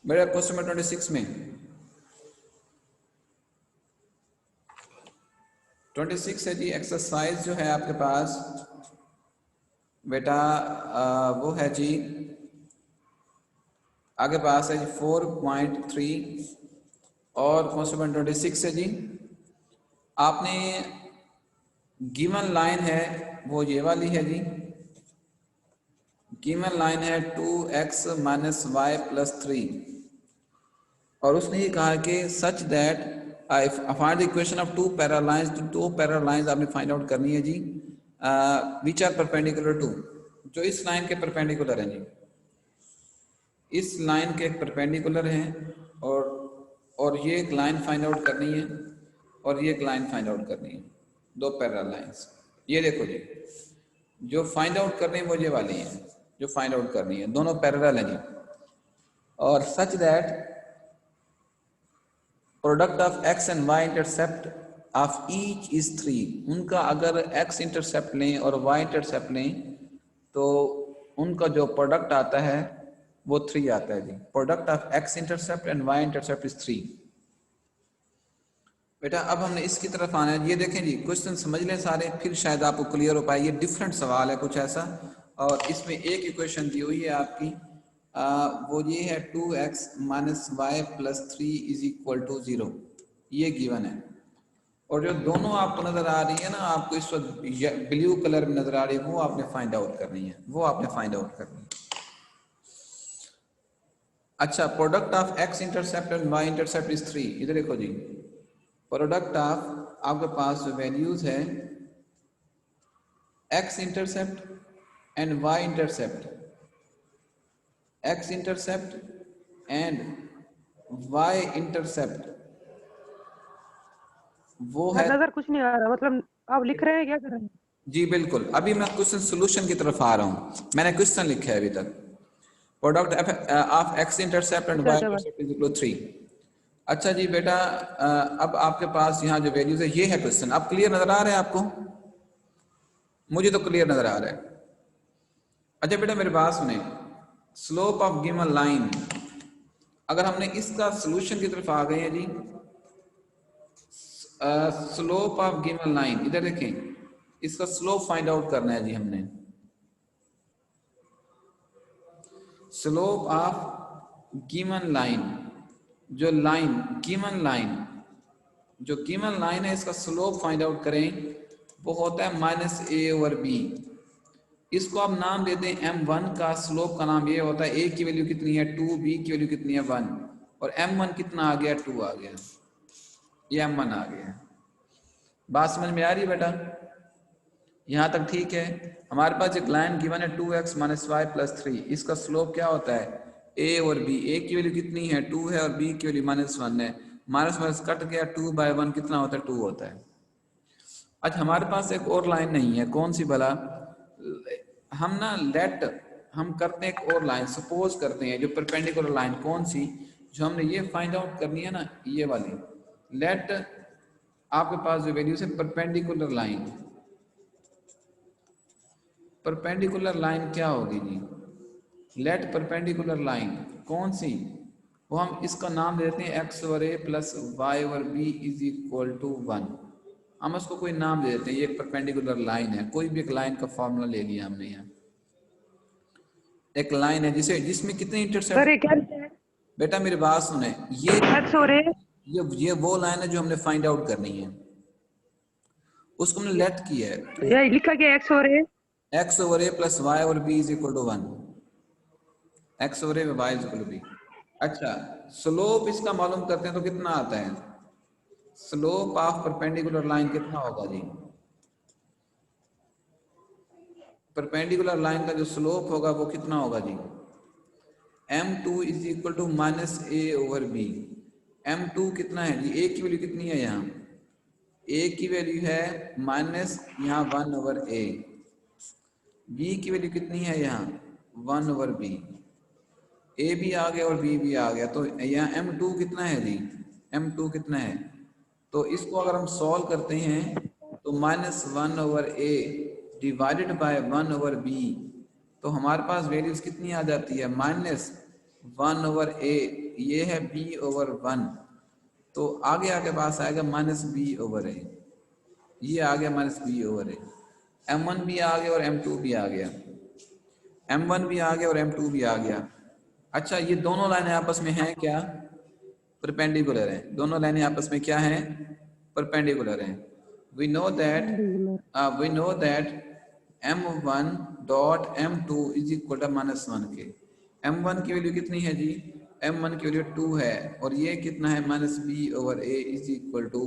बेटा question number 26 में 26 है जी। एक्सरसाइज जो है आपके पास बेटा वो है जी आगे पास है जी 4.3 और क्वेश्चन नंबर 26 है जी। आपने गिवन लाइन है वो ये वाली है जी। गिवन लाइन है 2x माइनस वाई प्लस 3 और उसने ये कहा कि such that find the equation of two parallel lines. दो पैरेलल लाइंस आपने फाइंड आउट करनी है जी विच आर परपेंडिकुलर टू, जो इस लाइन के परपेंडिकुलर हैं जी। इस लाइन के परपेंडिकुलर हैं और ये एक लाइन फाइंड आउट करनी है और ये एक लाइन फाइंड आउट करनी है, दो पैरेलल लाइंस। ये देखो जी जो फाइंड आउट करनी है वो ये वाली है, जो फाइंड आउट करनी है, दोनों पैरेलल हैं जी। और such that product of x and y intercept of each is 3। उनका अगर x इंटरसेप्ट लें और y इंटरसेप्ट लें तो उनका जो प्रोडक्ट आता है वो 3 आता है जी। Product of x intercept and y intercept is 3। बेटा अब हमने इसकी तरफ आना है। ये देखें जी क्वेश्चन समझ लें सारे, फिर शायद आपको क्लियर हो पाए। ये डिफरेंट सवाल है कुछ ऐसा, और इसमें एक इक्वेशन दी हुई है आपकी वो ये है 2x minus Y plus 3 is equal to 0। ये गिवन है और जो दोनों आपको नजर आ रही है ना, आपको इस वक्त ब्लू कलर में नजर आ रही है, वो आपने फाइंड आउट करनी है, वो आपने फाइंड आउट करनी है। अच्छा, product of x intercept and y intercept is 3। इधर देखो जी, प्रोडक्ट ऑफ आपके पास जो वैल्यूज है x intercept and y intercept, x intercept and y intercept वो है। नजर कुछ नहीं आ रहा, मतलब आप लिख रहे हैं क्या कर रहे हैं? जी बिल्कुल, अभी मैं क्वेश्चन सोल्यूशन की तरफ आ रहा हूँ। मैंने क्वेश्चन लिखा है अभी तक, product of x intercept and y intercept is equal to 3। अच्छा जी बेटा अब आपके पास यहाँ जो वैल्यूज है ये है क्वेश्चन। अब क्लियर नजर आ रहा है आपको? मुझे तो क्लियर नजर आ रहा है। अच्छा बेटा मेरे बात सुने, स्लोप ऑफ गिवन लाइन, अगर हमने इसका सोल्यूशन की तरफ आ गए हैं जी, स्लोप ऑफ गिवन लाइन, इधर देखें, इसका स्लोप फाइंड आउट करना है जी हमने। स्लोप ऑफ गिवन लाइन, जो लाइन गिवन लाइन, जो गिवन लाइन है इसका स्लोप फाइंड आउट करें, वो होता है माइनस ए ओवर बी। इसको आप नाम देते हैं m1 का। स्लोप का नाम ये होता है, a की वैल्यू कितनी है 2, b की वैल्यू कितनी है 1, और m1 कितना आ गया 2 आ गया, ये m1 आ गया। बात समझ में आ रही है बेटा? यहाँ तक ठीक है। हमारे पास एक लाइन गिवन है 2x माइनस वाई प्लस 3। इसका स्लोप क्या होता है a और b। a की वैल्यू कितनी है 2 है और b की वैल्यू -1 है। माइनस कट गया, 2/1 कितना होता है 2 होता है। अच्छा हमारे पास एक और लाइन नहीं है, कौन सी भला? हम ना लेट हम करते हैं एक और लाइन, सपोज करते हैं जो परपेंडिकुलर लाइन, कौन सी? जो हमने ये फाइंड आउट करनी है ना, ये वाली। लेट आपके पास जो वैल्यूज है परपेंडिकुलर लाइन, परपेंडिकुलर लाइन क्या होगी जी? लेट परपेंडिकुलर लाइन कौन सी? वो हम इसका नाम देते हैं x over a plus Y over b is equal to 1। हम उसको कोई नाम दे देते हैं, ये एक परपेंडिकुलर लाइन है। कोई भी एक लाइन का फॉर्मूला ले लिया हमने यहाँ। एक लाइन है जिसमें कितने इंटरसेप्ट। बेटा मेरी बात सुने, ये वो लाइन है जो हमने फाइंड आउट करनी है, उसको हमने लेट किया है। लिखा गया x over a plus Y over b is equal to 1। x over a y is equal to b। अच्छा स्लोप इसका मालूम करते हैं तो कितना आता है? स्लोप ऑफ परपेंडिकुलर लाइन कितना होगा जी? परपेंडिकुलर लाइन का जो स्लोप होगा वो कितना होगा जी? m2 is equal to minus A over B. m2 कितना है जी? a की वैल्यू कितनी है यहाँ? a की वैल्यू है माइनस यहाँ 1 ओवर a। b की वैल्यू कितनी है यहाँ? 1 ओवर b। a भी आ गया और b भी आ गया, तो यहाँ m2 कितना है जी? m2 कितना है? तो इसको अगर हम सॉल्व करते हैं तो -1 over a divided by 1 over b, तो हमारे पास वैल्यूज कितनी आ जाती है? -1 ओवर a ये है b/1, तो आगे आपके पास आएगा -b/a, ये आ गया -b/a। m1 भी आ गया और m2 भी आ गया, m1 भी आ गया और m2 भी आ गया। अच्छा, ये दोनों लाइनें आपस में हैं क्या? परपेंडिकुलर हैं। दोनों लाइनें आपस में क्या हैं? परपेंडिकुलर हैं। we know that m1 dot m2 is equal to -1 के। m1 की वैल्यू कितनी है जी? m1 की वैल्यू 2 है, और ये कितना है? -b/a इज इक्वल टू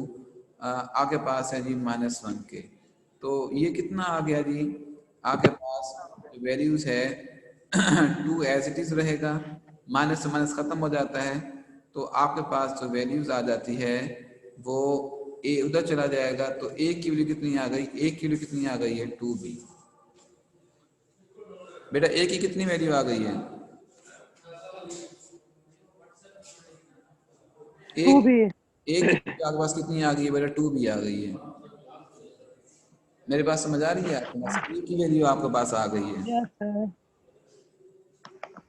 आपके पास है जी -1 के। तो ये कितना आ गया जी? आपके पास जो वैल्यूज है 2 एज इट इज रहेगा, माइनस से माइनस खत्म हो जाता है, तो आपके पास जो वैल्यूज आ जाती है वो ए उधर चला जाएगा, तो ए की वैल्यू कितनी आ गई? ए की वैल्यू कितनी आ गई है? 2b। बेटा ए की कितनी वैल्यू आ गई है? टू भी एक आपके पास कितनी आ गई है बेटा? 2b आ गई है। मेरे पास समझ आ रही है आपके पास? ए की वैल्यू आपके पास आ गई है। Yes sir.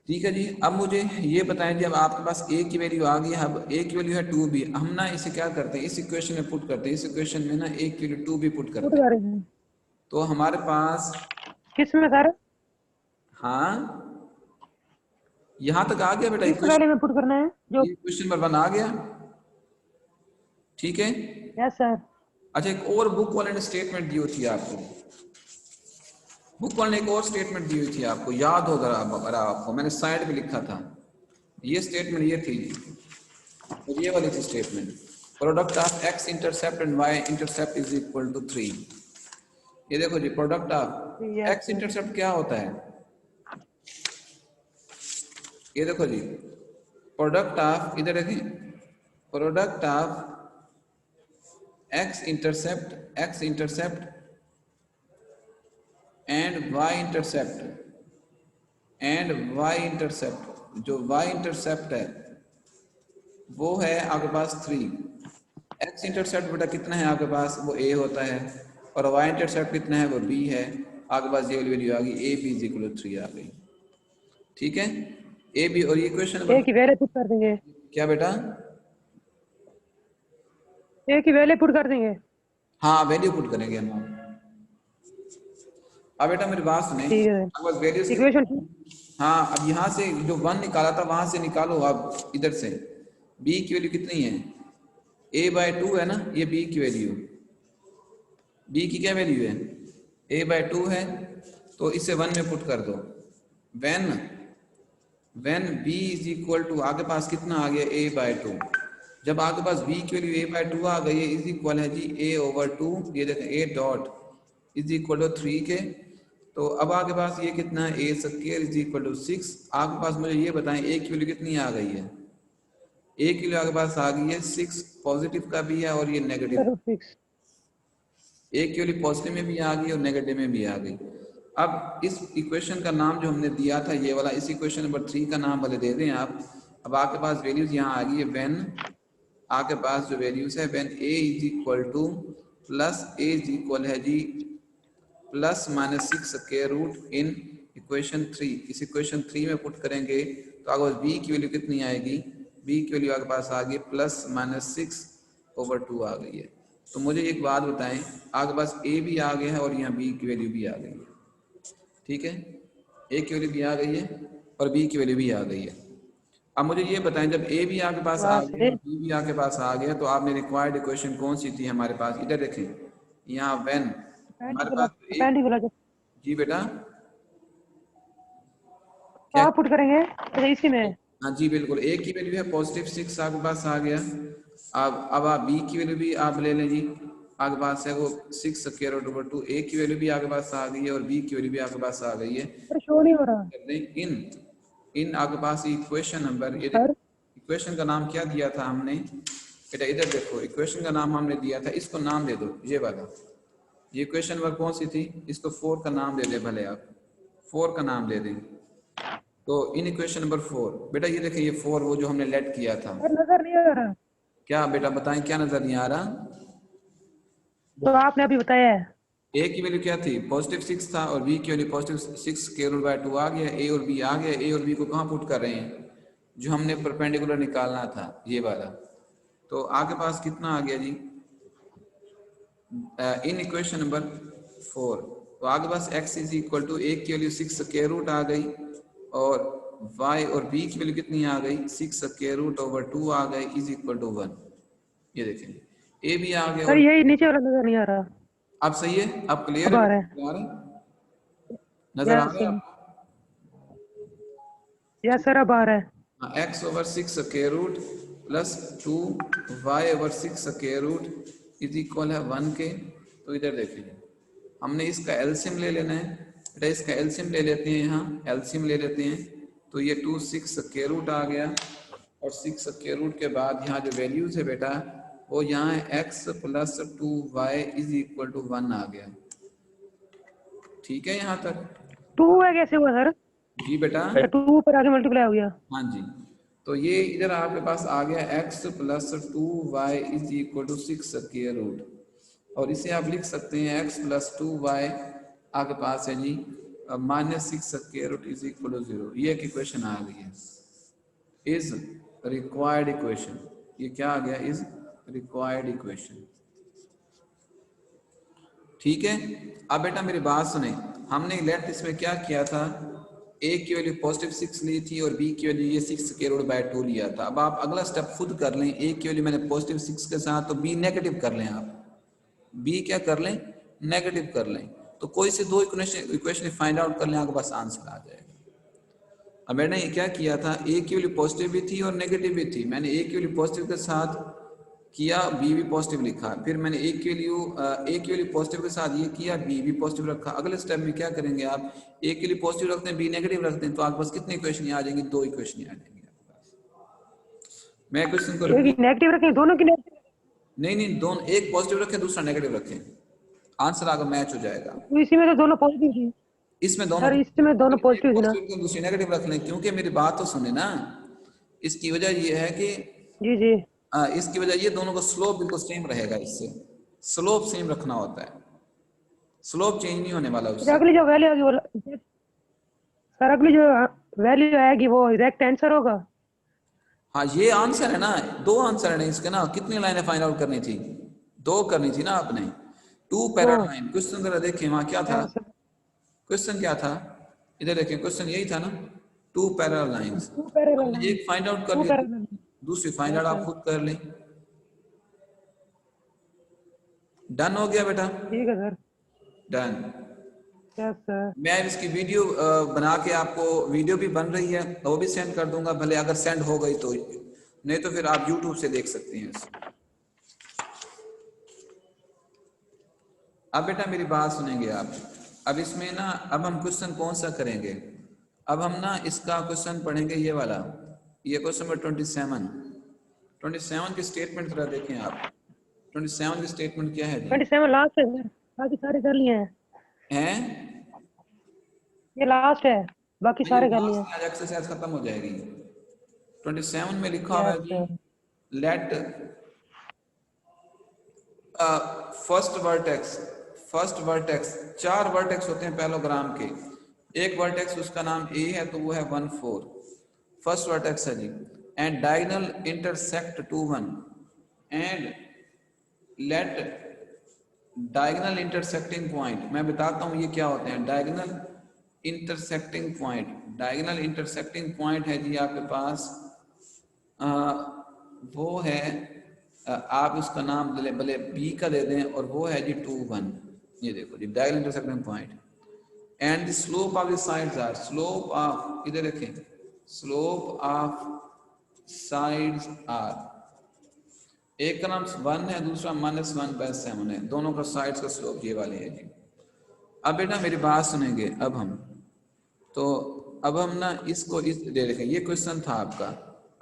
ठीक है जी। अब मुझे ये बताएं, जब आपके पास ए की वैल्यू आ गई है, अब ए की वैल्यू है 2b, हम ना इसे क्या करते हैं? इस इक्वेशन में पुट करते हैं। इस इक्वेशन में ना ए की वैल्यू 2b पुट पुट करते हैं, कर रहे हैं तो हमारे पास, किस में सर? हाँ, यहाँ तक आ गया बेटा किस इक्वेशन। वाले में पुट करना है जो? क्वेश्चन नंबर 1 आ गया, ठीक है। Yes sir. अच्छा, एक और बुक वाले ने स्टेटमेंट दी हुई थी आपको, बुक वाले ने एक और स्टेटमेंट दी हुई थी आपको, याद हो अगर आपको, मैंने साइड पे लिखा था। ये स्टेटमेंट ये थी, और ये वाली थी statement, product of X intercept and Y intercept is equal to 3। ये देखो जी, product of yes X intercept क्या होता है? ये देखो जी, प्रोडक्ट ऑफ, इधर देखें, product of X intercept and Y intercept, जो वाई इंटरसेप्ट है वो है आपके पास 3। एक्स इंटरसेप्ट बेटा कितना है आपके पास? वो a होता है, और वाई इंटरसेप्ट कितना है? वो b है। आपके पास ये वैल्यू आ गई, a b is equal to 3 आ गई, ठीक है। a b, और ये क्वेश्चन ए नंबर की वैल्यू पुट कर देंगे। क्या बेटा? ए की वैल्यू पुट कर देंगे। हाँ, वैल्यू पुट करेंगे हम। अब बेटा मेरी बात सुने, ठीक है आपके पास वैल्यूज, इक्वेशन। हाँ, अब यहाँ से जो 1 निकाला था वहां से निकालो आप, इधर से b की वैल्यू कितनी है? a/2 है ना, ये b की वैल्यू, b की क्या वैल्यू है? a/2 है, तो इसे 1 में पुट कर दो। When b is equal to, आपके पास कितना आ गया? a/2। जब आपके पास b की वैल्यू a/2 आ गई है, इज इक्वल है जी a/2, ये देखें a dot is equal to 3 के, तो अब आपके पास ये कितना है? a square is equal to 6। आपके पास मुझे ये बताएं a की वैल्यू कितनी आ गई है? a की वैल्यू आपके पास आ गई है 6, पॉजिटिव का भी है और ये नेगेटिव। a की वैल्यू पॉजिटिव में भी आ गई और नेगेटिव में भी आ गई। अब इस इक्वेशन का नाम जो हमने दिया था ये वाला, इस इक्वेशन नंबर 3 का नाम भले दे दें आप। अब आपके पास वैल्यूज यहाँ आ गई है, व्हेन आपके पास जो वैल्यूज है, when a is equal to plus a is equal है जी plus -6 square root in equation 3। इस इक्वेशन 3 में पुट करेंगे तो आपके पास b की वैल्यू कितनी आएगी? b की वैल्यू आपके पास आ गई +-6/2 आ गई है। तो मुझे एक बात बताएं, आपके पास a भी आ गया है और यहाँ b की वैल्यू भी आ गई है, ठीक है। a की वैल्यू भी आ गई है और b की वैल्यू भी आ गई है। अब मुझे ये बताएं, जब a भी आपके पास आ गया और b भी आपके पास आ गया, तो आपने रिक्वायर्ड इक्वेशन कौन सी थी हमारे पास? इधर देखें, यहाँ व्हेन हमारे पास एक, जी बेटा क्या पुट करेंगे तो इसी में। हाँ जी बिल्कुल, a की वैल्यू है +6 आपके पास आ गया। अब आप b की वैल्यू भी आप ले लें जी, आपके पास है वो 6 स्क्वायर रूट ओवर 2। a की वैल्यू भी आपके पास आ गई है और b की वैल्यू भी आपके पास आ गई है। शो नहीं हो रहा। इन आपके पास इक्वेशन नंबर, इक्वेशन का नाम क्या दिया था हमने बेटा? इधर देखो, इक्वेशन का नाम हमने दिया था, इसको नाम दे दो ये वाला। ये इक्वेशन नंबर कौन सी थी? इसको 4 का नाम दे दे, भले आप 4 का नाम दे दें। तो इन इक्वेशन नंबर 4 बेटा ये देखिए, ये 4 वो जो हमने लेट किया था। नजर नहीं आ रहा। क्या बेटा बताएं, क्या नजर नहीं आ रहा? तो आपने अभी बताया है। a की वैल्यू क्या थी? +6 था, और b की वैल्यू +6 स्क्वायर रूट बाय 2 आ गया। a और b आ गया, a और b को कहाँ पुट कर रहे हैं? जो हमने परपेंडिकुलर निकालना था, ये वाला। तो आपके पास कितना आ गया जी इन इक्वेशन नंबर 4? तो आपके पास x is equal to a की वैल्यू 6 स्क्वायर रूट आ गई, और y और b की वैल्यू कितनी आ गई, 6 स्क्वायर रूट ओवर 2 आ गई, इज इक्वल टू 1। ये देखें a भी आ गया सर और यही नीचे वाला नजर नहीं आ रहा। अब सही है, अब क्लियर अब है, आ रहा है। नजर आ यस रहा है सर, आपको? यस सर, अब आ रहा है। X over 6 square root plus 2 Y over 6 square root is equal है 1 के। तो इधर देखिए हमने इसका एलसीएम ले लेना है बेटा, इसका एलसीएम ले लेते हैं, यहाँ एलसीएम ले लेते हैं। तो ये 2 6 स्क्वायर रूट आ गया, और 6 स्क्वायर रूट के बाद यहाँ जो वैल्यूज है बेटा वो यहाँ है x plus 2y is equal to 1 आ गया। ठीक है यहाँ तक? 2 है कैसे हुआ सर? जी बेटा, 2 ऊपर आगे मल्टीप्लाई हो गया। हाँ जी। तो ये इधर आपके पास आ गया x plus 2y is equal to 6 square root, और इसे आप लिख सकते हैं x प्लस 2y आपके पास है जी minus 6 square root is equal to 0। ये एक इक्वेशन आ गई है, इज रिक्वायर्ड इक्वेशन। ये क्या आ गया, इज रिक्वायर्ड इक्वेशन। ठीक है, अब बेटा मेरी बात सुने, हमने लेट इसमें क्या किया था, a की वैल्यू पॉजिटिव 6 ली थी और b की वैल्यू ये 6 स्क्वायर रूट बाय 2 लिया था। अब आप अगला स्टेप खुद कर लें, a की वैल्यू मैंने पॉजिटिव 6 के साथ, तो b नेगेटिव कर लें, आप b क्या कर लें, नेगेटिव कर लें। तो कोई से दो इक्वेशन फाइंड आउट कर लें, आपके पास आंसर आ जाएगा। अब मैंने ये क्या किया था, a की वैल्यू पॉजिटिव भी थी और नेगेटिव भी थी, मैंने a की वैल्यू पॉजिटिव के साथ किया, b भी पॉजिटिव लिखा, फिर मैंने a की वैल्यू पॉजिटिव के साथ ये किया, b भी पॉजिटिव रखा। अगले स्टेप में क्या करेंगे आप, a के लिए पॉजिटिव रखते हैं, b नेगेटिव रखते हैं, तो आपके पास कितनी इक्वेशन आ जाएंगी, 2 इक्वेशन आ जाएंगी आपके पास। मैं क्वेश्चन को एक नेगेटिव रखें, दोनों की नेगेटिव। नहीं, दोनों, एक पॉजिटिव रखें दूसरा नेगेटिव रखें, आंसर आपका मैच हो जाएगा। तो इसी में तो दोनों पॉजिटिव थी इसमें दोनों सर, इसमें दोनों एक पॉजिटिव थी ना। पॉजिटिव दूसरी नेगेटिव रख लें, क्योंकि मेरी बात तो सुने ना, इसकी वजह ये है कि जी जी। इसकी वजह ये दोनों का स्लोप बिल्कुल सेम रहेगा, इससे स्लोप सेम रखना होता है, स्लोप चेंज नहीं होने वाला उससे। अगली जो वैल्यू आएगी वो सर, अगली जो वैल्यू आएगी वो डायरेक्ट आंसर होगा। हाँ ये आंसर है ना, 2 आंसर है ना इसके ना, कितनी लाइनें फाइंड आउट करनी थी, 2 करनी थी ना आपने। 2 पैरेलल लाइन, क्वेश्चन जरा देखें वहां क्या था, सर क्वेश्चन क्या था, इधर देखें, क्वेश्चन यही था ना, 2 पैरेलल लाइंस। 2 पैरेलल हमने लाइन, एक फाइंड आउट कर 2 ली, पैरेलल। दूसरी फाइंड आउट यस आप सर, खुद कर लें। डन हो गया बेटा, ठीक है सर। डन। Yes sir. मैं इसकी वीडियो बना के आपको, वीडियो भी बन रही है वो भी सेंड कर दूंगा, भले अगर सेंड हो गई तो, नहीं तो फिर आप YouTube से देख सकते हैं इसको। अब बेटा मेरी बात सुनेंगे आप, अब इसमें ना, अब हम क्वेश्चन कौन सा करेंगे, अब हम ना इसका क्वेश्चन पढ़ेंगे ये वाला, ये क्वेश्चन नंबर 27 की स्टेटमेंट जरा देखें आप। 27 की स्टेटमेंट क्या है जी, 27 लास्ट है सर, बाकी सारे कर लिए हैं। हैं ये लास्ट है, बाकी ये सारे कर लिए हैं। लास्ट आज एक्सरसाइज खत्म हो जाएगी। 27 में लिखा हुआ है यस जी, sir. Let first vertex 4 vertex होते हैं पैरेललोग्राम के, एक वर्टेक्स उसका नाम ए है तो वो है 1 4, फर्स्ट वर्टेक्स है जी, and diagonal intersect 2 1, and let diagonal intersecting point, मैं बताता हूँ ये क्या होते हैं, diagonal intersecting point, diagonal intersecting point है जी आपके पास वो है आप उसका नाम भले बी का दे दें, और वो है जी 2 1। ये देखो जी diagonal intersecting point, and the slope of the sides are, slope of, इधर देखें, स्लोप ऑफ साइड्स आर, एक का नाम 1 है, दूसरा -1/7 है, दोनों का साइड्स का स्लोप ये वाले है जी। अब बेटा मेरी बात सुनेंगे, अब हम तो अब हम ना इसको इस दे रखें, ये क्वेश्चन था आपका,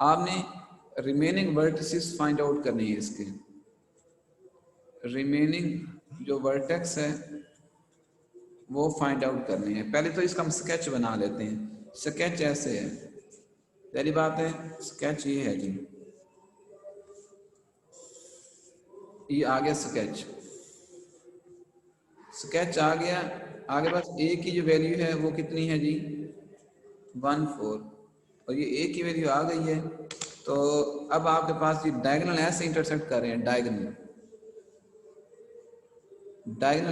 आपने रिमेनिंग वर्टिसेस फाइंड आउट करनी है, इसके रिमेनिंग जो वर्टेक्स है वो फाइंड आउट करनी है। पहले तो इसका हम स्केच बना लेते हैं, स्केच ऐसे है, पहली बात है स्केच ये है जी, ये आ गया स्केच, स्केच आ गया, आगे बस ए की जो वैल्यू है वो कितनी है जी 1 4, और ये a की वैल्यू आ गई है, तो अब आपके पास ये डायगोनल ऐसे इंटरसेक्ट कर रहे हैं, डायगोनल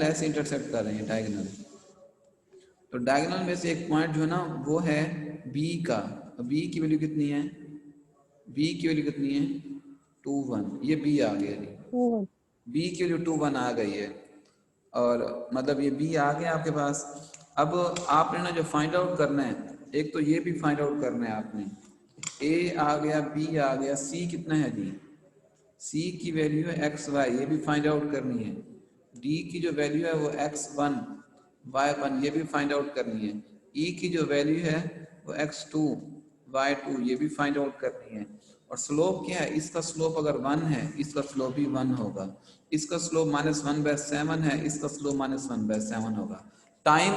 ऐसे इंटरसेक्ट कर रहे हैं, डायगोनल। तो डायगोनल में से एक पॉइंट जो है ना वो है b का। b की वैल्यू कितनी है, b की वैल्यू कितनी है 2 1, ये b आ गया जी, b की वैल्यू 2 1 आ गई है, और मतलब ये b आ गया आपके पास। अब आपने ना जो फाइंड आउट करना है, एक तो ये भी फाइंड आउट करना है आपने, a आ गया, b आ गया, c कितना है जी, c की वैल्यू है एक्स वाई, ये भी फाइंड आउट करनी है। d की जो वैल्यू है वो x1 y1, ये भी फाइंड आउट करनी है। e की जो वैल्यू है वो x2 y2, ये भी फाइंड आउट करनी है। और स्लोप क्या है, इसका स्लोप अगर 1 है, इसका स्लोप भी 1 होगा। इसका स्लोप -1/7 है, इसका स्लोप -1/7 होगा। टाइम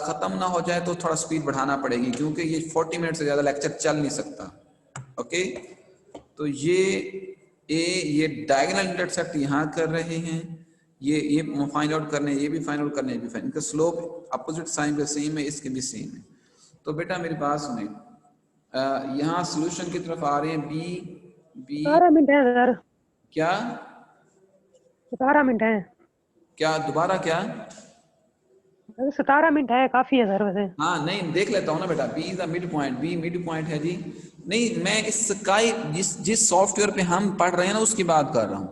ख़त्म ना हो जाए तो थोड़ा स्पीड बढ़ाना पड़ेगी, क्योंकि ये 40 मिनट से ज़्यादा लेक्चर चल नहीं सकता। ओके, तो ये डायगोनल इंटरसेक्ट यहाँ कर रहे हैं, ये फाइंड आउट करने, ये भी फाइंड आउट करने, ये भी फाइंड, इनका स्लोप अपोजिट साइन पे सेम है, इसके भी सेम है। तो बेटा मेरी बात सुने, यहाँ सॉल्यूशन की तरफ आ रहे हैं, बी 17 मिनट है सर, क्या 17 मिनट है। क्या दोबारा क्या, 17 मिनट है, काफी है सर वैसे। हाँ नहीं देख लेता हूँ ना बेटा, B is the mid point, B mid point है जी। नहीं मैं इस स्काई जिस सॉफ्टवेयर पे हम पढ़ रहे हैं ना उसकी बात कर रहा हूँ।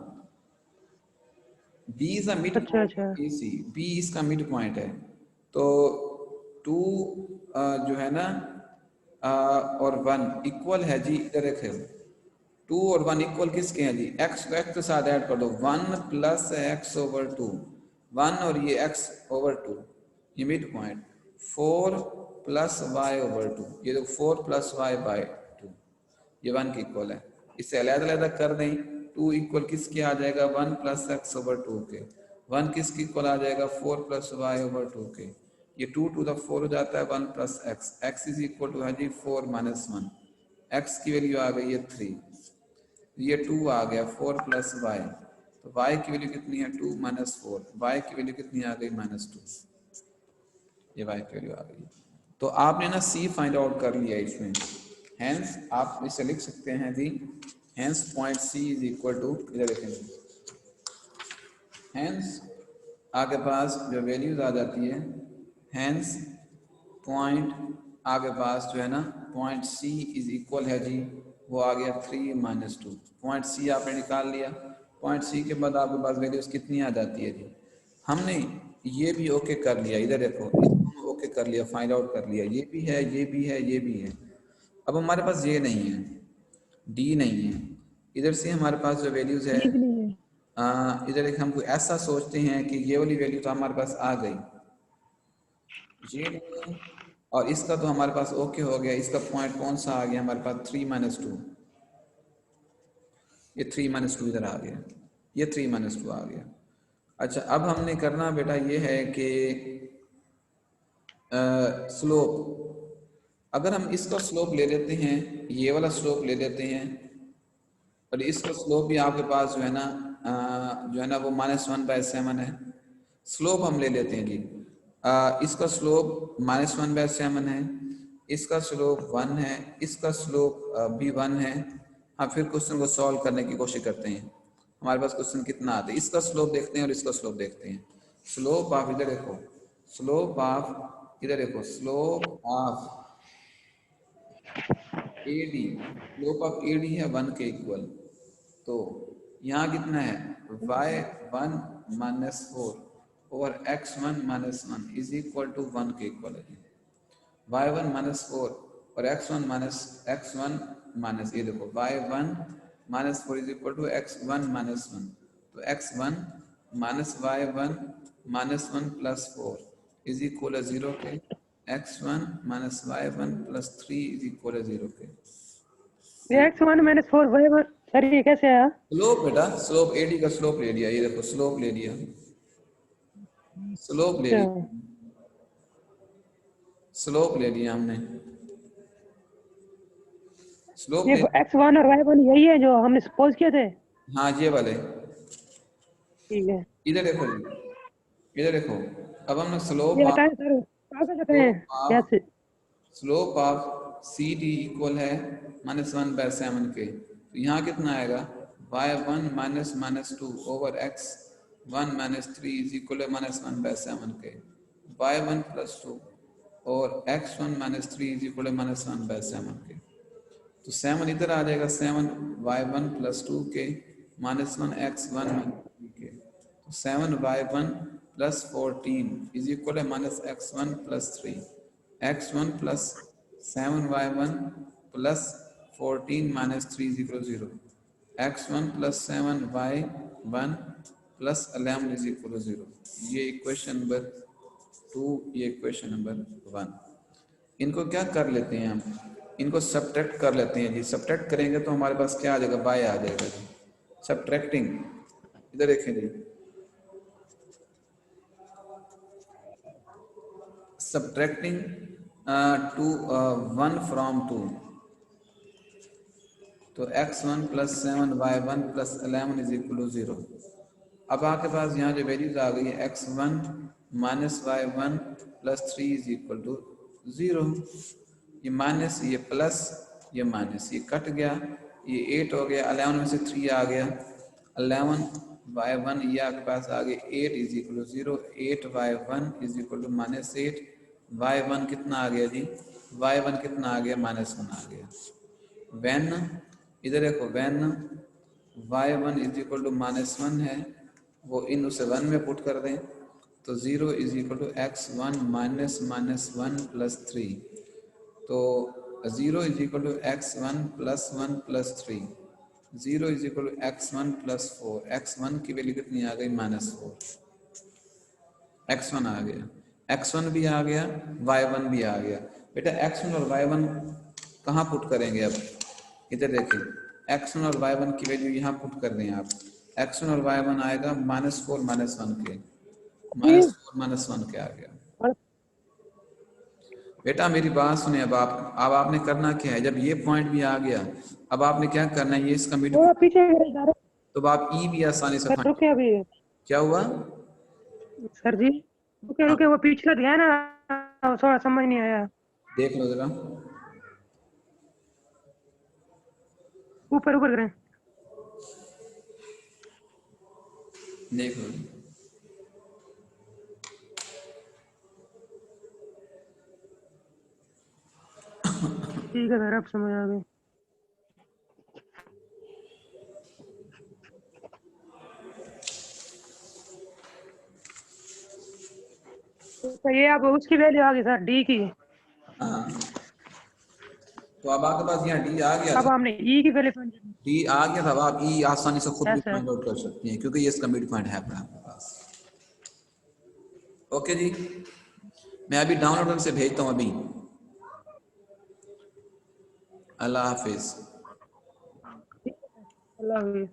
बी इज द मिड अच्छा पॉइंट, अच्छा, ए सी बी इसका मिड पॉइंट है। तो 2 जो है ना और 1 इक्वल है जी, इधर रखे 2 और 1 इक्वल किसके हैं जी, एक्स को एक्स के साथ ऐड कर दो, 1 + x/2, 1 और ये x/2, ये मिड पॉइंट, 4 + y/2, ये तो 4 + y/2, ये 1 के इक्वल है। इससे अलग-अलग कर दें, 2 इक्वल किसके आ जाएगा, 1 + x/2 के, 1 किसके इक्वल आ जाएगा, 4 + y/2 के, ये 2 to the 4 हो जाता है, 1 + x, x is equal to है जी 4 - 1, x की वैल्यू आ गई है 3, ये 2 आ गया, 4 + y, तो y की वैल्यू कितनी है 2 - 4, y की वैल्यू कितनी आ गई -2, ये y की वैल्यू आ गई। तो आपने ना c फाइंड आउट कर लिया इसमें, हेंस आप इसे लिख सकते हैं जी, hence point c is equal to, इधर देखेंगे, हेंस आपके पास जो वैल्यूज आ जाती है, हेंस पॉइंट आपके पास जो है ना पॉइंट c इज इक्वल है जी, वो आ गया 3 - 2, पॉइंट c आपने निकाल लिया। पॉइंट c के बाद आपके पास वैल्यूज कितनी आ जाती है जी, हमने ये भी ओके कर लिया, इधर देखो इसको ओके कर लिया, फाइंड आउट कर लिया, ये भी है, ये भी है, ये भी है। अब हमारे पास ये नहीं है, डी नहीं है, इधर से हमारे पास जो वैल्यूज है, ये भी नहीं है। इधर एक हमको ऐसा सोचते हैं कि ये वाली वैल्यू तो हमारे पास आ गई, ये नहीं है, और इसका तो हमारे पास ओके हो गया, इसका पॉइंट कौन सा आ गया हमारे पास 3 - 2, ये 3 - 2 इधर आ गया, ये 3 - 2 आ गया। अच्छा अब हमने करना बेटा ये है कि स्लोप, अगर हम इसका स्लोप ले लेते हैं, ये वाला स्लोप ले लेते हैं, और इसका स्लोप भी आपके पास जो है ना जो है ना वो -1/7 है, स्लोप हम ले लेते हैं जी, इसका स्लोप -1/7 है, इसका स्लोप 1 है, इसका स्लोप भी 1 है। हाँ फिर क्वेश्चन को सॉल्व करने की कोशिश करते हैं, हमारे पास क्वेश्चन कितना आता है, इसका स्लोप देखते हैं और इसका स्लोप देखते हैं। स्लोप ऑफ, इधर देखो, स्लोप ऑफ, इधर देखो, slope of AD, slope of AD है 1 के इक्वल, तो यहाँ कितना है y1 - 4 और x1 - 1 इज इक्वल टू 1 के इक्वल है, y1 - 4 और x1 - ये देखो y1 - 4 is equal to x1 - 1, तो x1 - y1 - 1 + 4 इज इक्वल 0 के, x1 - y1 + 3 इज इक्वल 0 के। ये x1 - 4 y1, सर ये कैसे आया? स्लोप बेटा, स्लोप एडी का स्लोप ले लिया, ये देखो स्लोप ले लिया, स्लोप ले अच्छा, लिया, स्लोप ले लिया हमने, स्लोप ये ले, x1 और y1 यही है जो हमने सपोज किए थे। हाँ ये वाले, ठीक है, इधर देखो जी, इधर देखो, अब हमने ये हटाएं सर, कागज हटाएं, स्लोप ऑफ कैसे? Slope of C D equal है -1/7 के, तो यहाँ कितना आएगा y1 -(-2) over x1 -3 is equal है -1/7 के, y1 + 2 और x1 -3 इज इक्वल है -1/7 के। तो 7 इधर आ जाएगा, 7 y1 + 2 के -1 x1 -3 के, तो 7 y1 + 14 इज इक्वल है -x1 + 3, x1 + 7 y1 + 14 -3 is equal 0, x1 + 7 y1 + 11 is equal 0। ये इक्वेशन नंबर 2, ये इक्वेशन नंबर 1। इनको क्या कर लेते हैं हम, इनको सब्ट्रैक्ट कर लेते हैं जी। सब्ट्रैक्ट करेंगे तो हमारे पास क्या आ जाएगा, बाय आ जाएगा जी। सब्ट्रैक्टिंग, इधर देखें जी, सब्ट्रैक्टिंग 1 फ्रॉम 2, तो x1 + 7 y1 + 11 इज इक्वल 0। अब आपके पास यहाँ जो वैल्यूज आ गई है x1 - y1 + 3 इज इक्वल 0, ये माइनस, ये प्लस, ये माइनस, ये कट गया, ये 8 हो गया, 11 में से 3 आ गया, 11 y1 ये आपके पास आ गया 8 is equal 0, 8 y1 is equal to -8, y1 कितना आ गया जी, y1 कितना आ गया, -1 आ गया। वैन इधर देखो, van y1 is equal to -1 है, वो इन उसे 1 में पुट कर दें, तो 0 इज इक्वल टू x1 - -1 + 3, तो 0 is equal to x1 + 1 + 3, 0 is equal to x1 + 4, x1 की वैल्यू कितनी आ गई, -4, x1 आ गया, x1 भी आ गया, y1 भी आ गया। बेटा x1 और y1 कहाँ पुट करेंगे, अब इधर देखिए, x1 और y1 की वैल्यू यहाँ पुट कर दें आप, x1 और y1 आएगा -4 -1 के, -4 -1 के आ गया। बेटा मेरी बात सुने, अब आपने करना क्या है, जब ये पॉइंट भी आ गया, अब आपने क्या करना है, ये इसका मिड वो पीछे गए जा रहे। तो आप ई भी आसानी से सर फाइंड। रुके अभी, क्या हुआ सर जी रुके रुके, वो पिछला दिया ना, थोड़ा समझ नहीं आया, देख लो जरा, ऊपर ऊपर करें। देख लो। ठीक है सर, अब समझ आ गई। तो ये अब उसकी वैल्यू आ गई सर, डी की। हाँ, तो अब आपके पास यहाँ डी आ गया अब था, हमने ई की वैल्यू फाइंड करनी डी आ गया था, अब आप ई आसानी से खुद है भी सर। फाइंड आउट कर सकती हैं, क्योंकि ये इसका मिड पॉइंट है अपना आपके पास। ओके जी, मैं अभी डाउनलोड से भेजता हूँ अभी। अल्लाह हाफिज। अल्लाह हाफिज़।